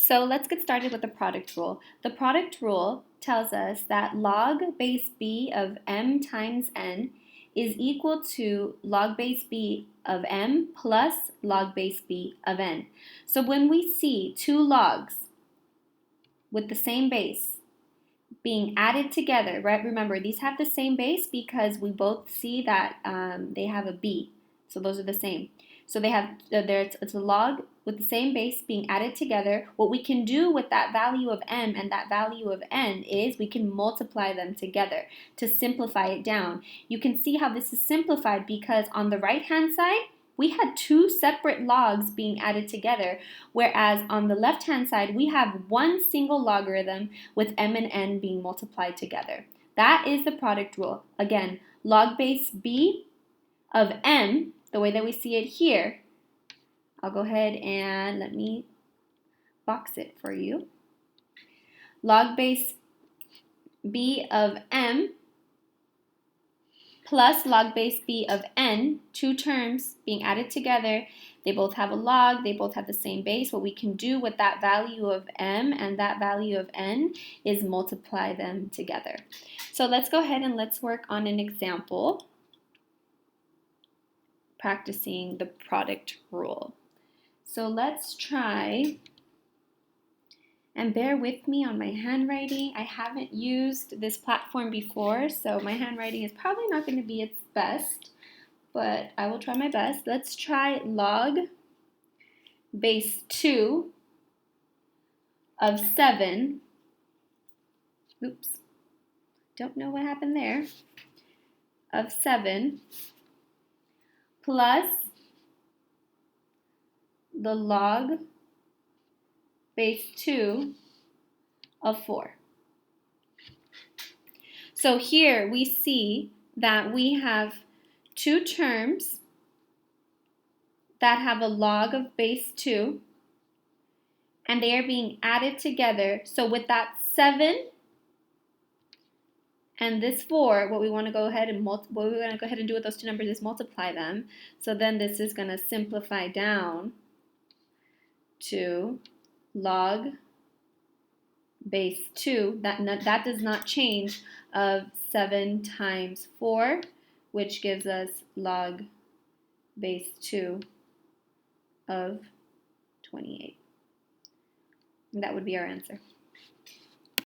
So let's get started with the product rule. The product rule tells us that log base b of m times n is equal to log base b of m plus log base b of n. So when we see two logs with the same base being added together, right? Remember, these have the same base because we both see that they have a b. So those are the same. So they have it's a log with the same base being added together. What we can do with that value of m and that value of n is we can multiply them together to simplify it down. You can see how this is simplified because on the right-hand side, we had two separate logs being added together, whereas on the left-hand side, we have one single logarithm with m and n being multiplied together. That is the product rule. Again, log base b of m, the way that we see it here, I'll go ahead and let me box it for you. Log base b of m plus log base b of n, two terms being added together. They both have a log, they both have the same base. What we can do with that value of m and that value of n is multiply them together. So let's go ahead and let's work on an example practicing the product rule. So let's try, and bear with me on my handwriting. I haven't used this platform before, so my handwriting is probably not going to be its best, but I will try my best. Let's try log base 2 of 7. Oops, don't know what happened there. Of 7 plus the log base 2 of 4. So here we see that we have two terms that have a log of base 2, and they are being added together. So with that 7 and this 4, what we want to go ahead and do with those two numbers is multiply them. So then this is going to simplify down to log base 2, that does not change, of 7 times 4, which gives us log base 2 of 28. And that would be our answer.